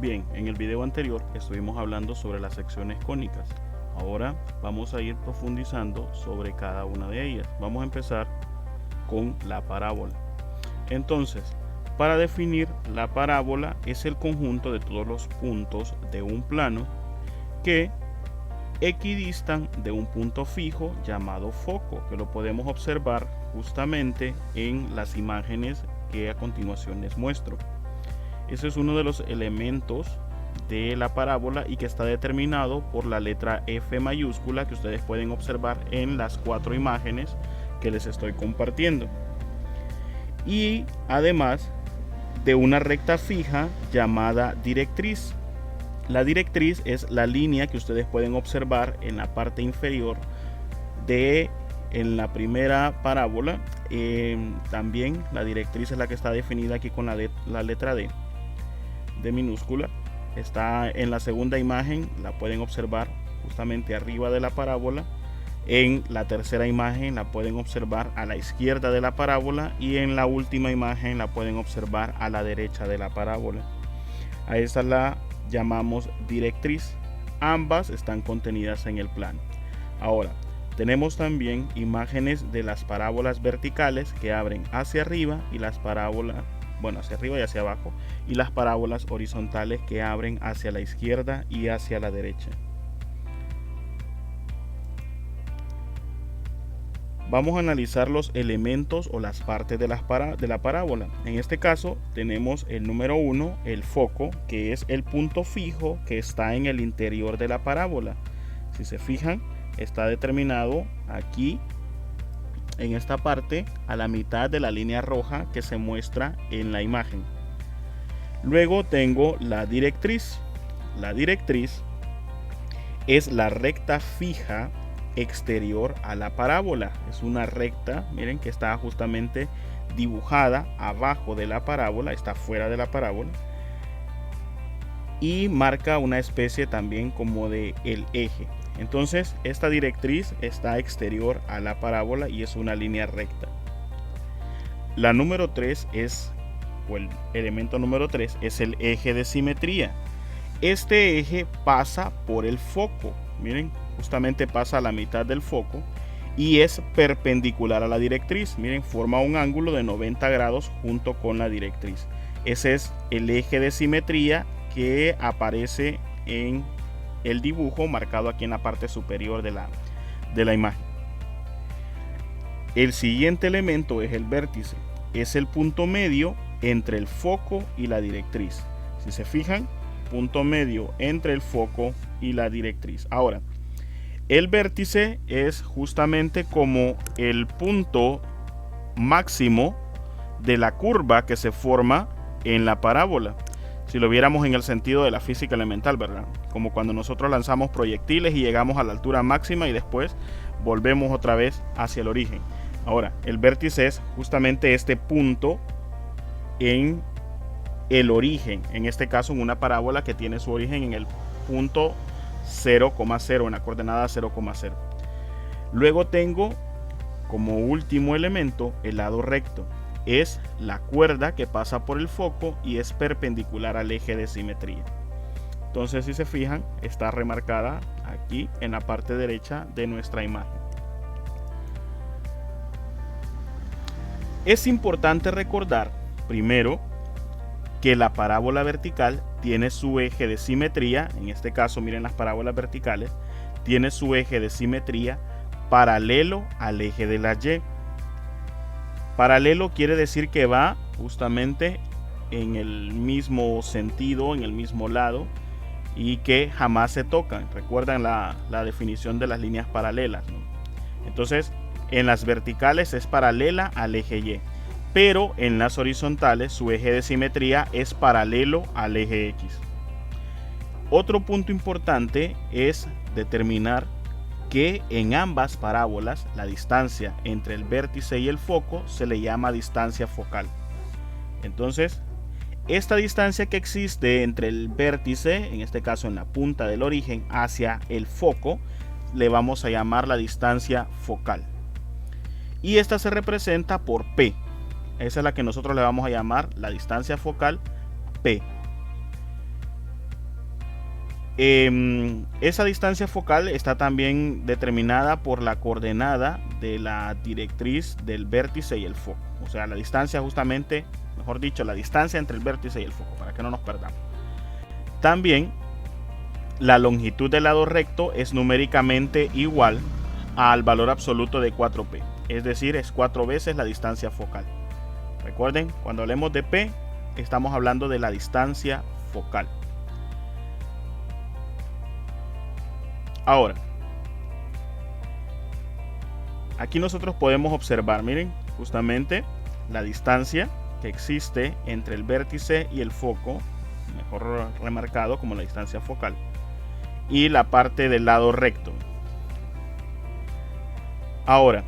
Bien, en el video anterior estuvimos hablando sobre las secciones cónicas. Ahora vamos a ir profundizando sobre cada una de ellas. Vamos a empezar con la parábola. Entonces, para definir la parábola es el conjunto de todos los puntos de un plano que equidistan de un punto fijo llamado foco, que lo podemos observar justamente en las imágenes que a continuación les muestro. Ese es uno de los elementos de la parábola y que está determinado por la letra F mayúscula que ustedes pueden observar en las 4 imágenes que les estoy compartiendo. Y además de una recta fija llamada directriz. La directriz es la línea que ustedes pueden observar en la parte inferior en la primera parábola. También la directriz es la que está definida aquí con la letra D de minúscula. Está en la segunda imagen, la pueden observar justamente arriba de la parábola. En la tercera imagen la pueden observar a la izquierda de la parábola y en la última imagen la pueden observar a la derecha de la parábola. A esa la llamamos directriz. Ambas están contenidas en el plano. Ahora, tenemos también imágenes de las parábolas verticales que abren hacia arriba y las parábolas, hacia arriba y hacia abajo, y las parábolas horizontales que abren hacia la izquierda y hacia la derecha. Vamos a analizar los elementos o las partes de la parábola. En este caso tenemos el número 1, el foco, que es el punto fijo que está en el interior de la parábola. Si se fijan, está determinado aquí en esta parte a la mitad de la línea roja que se muestra en la imagen. Luego tengo la directriz. La directriz es la recta fija exterior a la parábola. Es una recta, miren, que está justamente dibujada abajo de la parábola, está fuera de la parábola y marca una especie también como de el eje. Entonces esta directriz está exterior a la parábola y es una línea recta. La número 3 el elemento número 3 es el eje de simetría. Este eje pasa por el foco, miren, justamente pasa a la mitad del foco y es perpendicular a la directriz. Miren, forma un ángulo de 90 grados junto con la directriz. Ese es el eje de simetría que aparece en el dibujo marcado aquí en la parte superior de la imagen. El siguiente elemento es el vértice. Es el punto medio entre el foco y la directriz. Si se fijan, punto medio entre el foco y la directriz. Ahora, el vértice es justamente como el punto máximo de la curva que se forma en la parábola. Si lo viéramos en el sentido de la física elemental, ¿verdad? Como cuando nosotros lanzamos proyectiles y llegamos a la altura máxima y después volvemos otra vez hacia el origen. Ahora, el vértice es justamente este punto en el origen, en este caso en una parábola que tiene su origen en el punto 0,0, en la coordenada 0,0. Luego tengo como último elemento el lado recto. Es la cuerda que pasa por el foco y es perpendicular al eje de simetría. Entonces, si se fijan, está remarcada aquí en la parte derecha de nuestra imagen. Es importante recordar, primero, que la parábola vertical tiene su eje de simetría. En este caso, miren, las parábolas verticales tiene su eje de simetría paralelo al eje de la Y. Paralelo quiere decir que va justamente en el mismo sentido, en el mismo lado, y que jamás se tocan. Recuerdan la definición de las líneas paralelas, ¿no? Entonces, en las verticales es paralela al eje Y, pero en las horizontales su eje de simetría es paralelo al eje X. Otro punto importante es determinar que en ambas parábolas la distancia entre el vértice y el foco se le llama distancia focal. Entonces, esta distancia que existe entre el vértice, en este caso en la punta del origen, hacia el foco, le vamos a llamar la distancia focal. Y esta se representa por P. Esa es la que nosotros le vamos a llamar la distancia focal P. Esa distancia focal está también determinada por la coordenada de la directriz del vértice y el foco. O sea, la distancia justamente, mejor dicho, la distancia entre el vértice y el foco, para que no nos perdamos. También la longitud del lado recto es numéricamente igual al valor absoluto de 4p. Es decir, es 4 veces la distancia focal. Recuerden, cuando hablemos de p, estamos hablando de la distancia focal. Ahora, aquí nosotros podemos observar, miren, justamente la distancia que existe entre el vértice y el foco, mejor remarcado como la distancia focal, y la parte del lado recto. Ahora,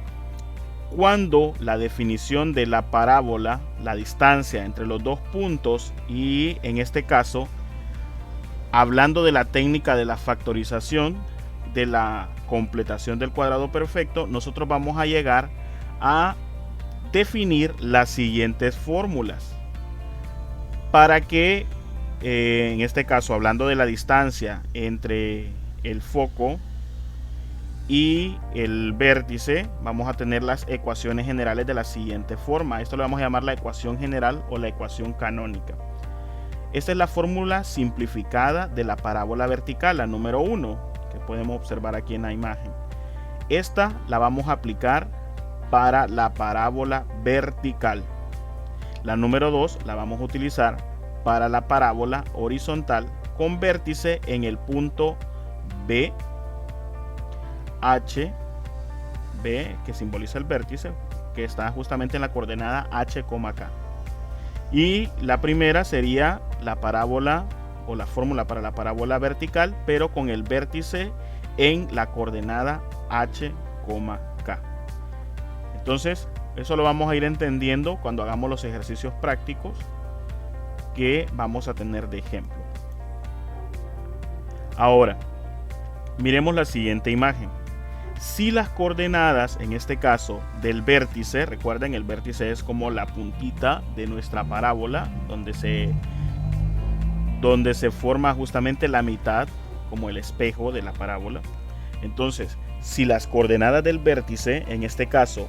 cuando la definición de la parábola, la distancia entre los dos puntos, y en este caso, hablando de la técnica de la factorización, de la completación del cuadrado perfecto, nosotros vamos a llegar a definir las siguientes fórmulas para que en este caso, hablando de la distancia entre el foco y el vértice, vamos a tener las ecuaciones generales de la siguiente forma. Esto lo vamos a llamar la ecuación general o la ecuación canónica. Esta es la fórmula simplificada de la parábola vertical, la número 1, que podemos observar aquí en la imagen. Esta la vamos a aplicar para la parábola vertical. La número 2 la vamos a utilizar para la parábola horizontal con vértice en el punto B, H, B, que simboliza el vértice, que está justamente en la coordenada H, K. Y la primera sería la parábola o la fórmula para la parábola vertical, pero con el vértice en la coordenada H, K. Entonces, eso lo vamos a ir entendiendo cuando hagamos los ejercicios prácticos que vamos a tener de ejemplo. Ahora, miremos la siguiente imagen. Si las coordenadas, en este caso del vértice, recuerden, el vértice es como la puntita de nuestra parábola, donde se forma justamente la mitad, como el espejo de la parábola. Entonces, si las coordenadas del vértice, en este caso,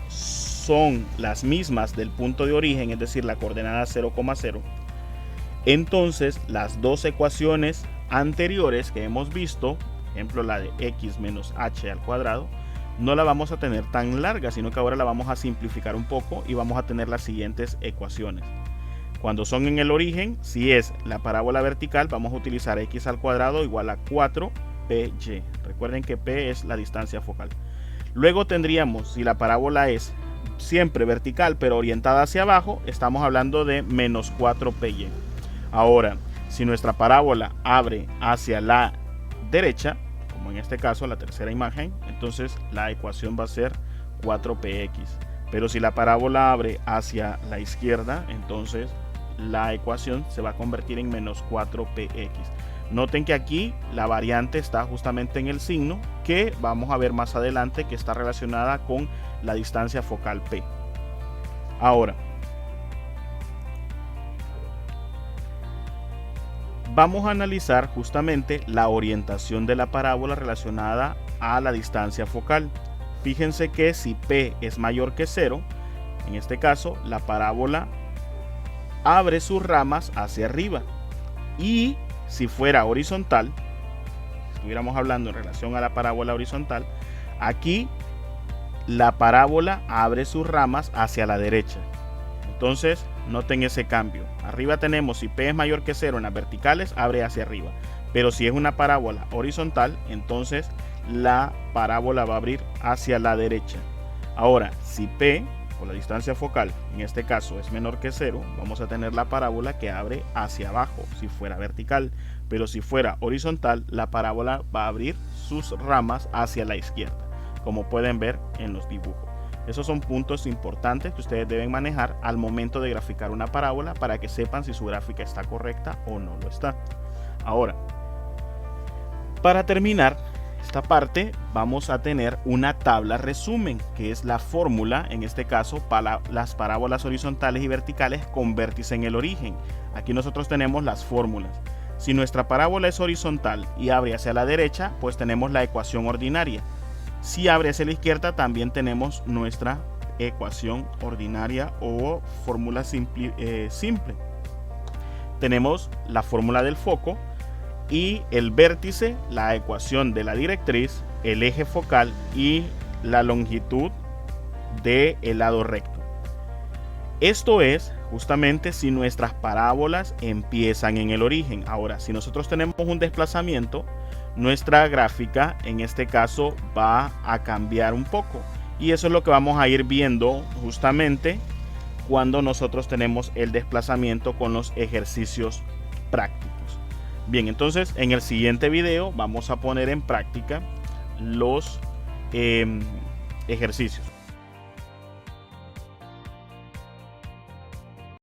son las mismas del punto de origen, es decir, la coordenada 0,0, entonces las dos ecuaciones anteriores que hemos visto, ejemplo la de x menos h al cuadrado, no la vamos a tener tan larga, sino que ahora la vamos a simplificar un poco y vamos a tener las siguientes ecuaciones. Cuando son en el origen, si es la parábola vertical, vamos a utilizar x al cuadrado igual a 4py. Recuerden que p es la distancia focal. Luego tendríamos, si la parábola es siempre vertical pero orientada hacia abajo, estamos hablando de menos 4py. Ahora, si nuestra parábola abre hacia la derecha, como en este caso la tercera imagen, entonces la ecuación va a ser 4px. Pero si la parábola abre hacia la izquierda, entonces la ecuación se va a convertir en menos 4px. Noten que aquí la variante está justamente en el signo, que vamos a ver más adelante, que está relacionada con la distancia focal p. Ahora, vamos a analizar justamente la orientación de la parábola relacionada a la distancia focal. Fíjense que si p es mayor que 0, en este caso la parábola abre sus ramas hacia arriba, y si fuera horizontal, estuviéramos hablando en relación a la parábola horizontal, aquí la parábola abre sus ramas hacia la derecha. Entonces, noten ese cambio. Arriba tenemos, si p es mayor que 0 en las verticales, abre hacia arriba. Pero si es una parábola horizontal, entonces la parábola va a abrir hacia la derecha. Ahora, si p, por la distancia focal, en este caso es menor que 0, vamos a tener la parábola que abre hacia abajo, si fuera vertical. Pero si fuera horizontal, la parábola va a abrir sus ramas hacia la izquierda, como pueden ver en los dibujos. Esos son puntos importantes que ustedes deben manejar al momento de graficar una parábola para que sepan si su gráfica está correcta o no lo está. Ahora, para terminar esta parte, vamos a tener una tabla resumen, que es la fórmula, en este caso, para las parábolas horizontales y verticales con vértice en el origen. Aquí nosotros tenemos las fórmulas. Si nuestra parábola es horizontal y abre hacia la derecha, pues tenemos la ecuación ordinaria. Si abre hacia la izquierda, también tenemos nuestra ecuación ordinaria o fórmula simple. Tenemos la fórmula del foco y el vértice, la ecuación de la directriz, el eje focal y la longitud del lado recto. Esto es justamente si nuestras parábolas empiezan en el origen. Ahora, si nosotros tenemos un desplazamiento, nuestra gráfica en este caso va a cambiar un poco. Y eso es lo que vamos a ir viendo justamente cuando nosotros tenemos el desplazamiento con los ejercicios prácticos. Bien, entonces en el siguiente video vamos a poner en práctica los ejercicios.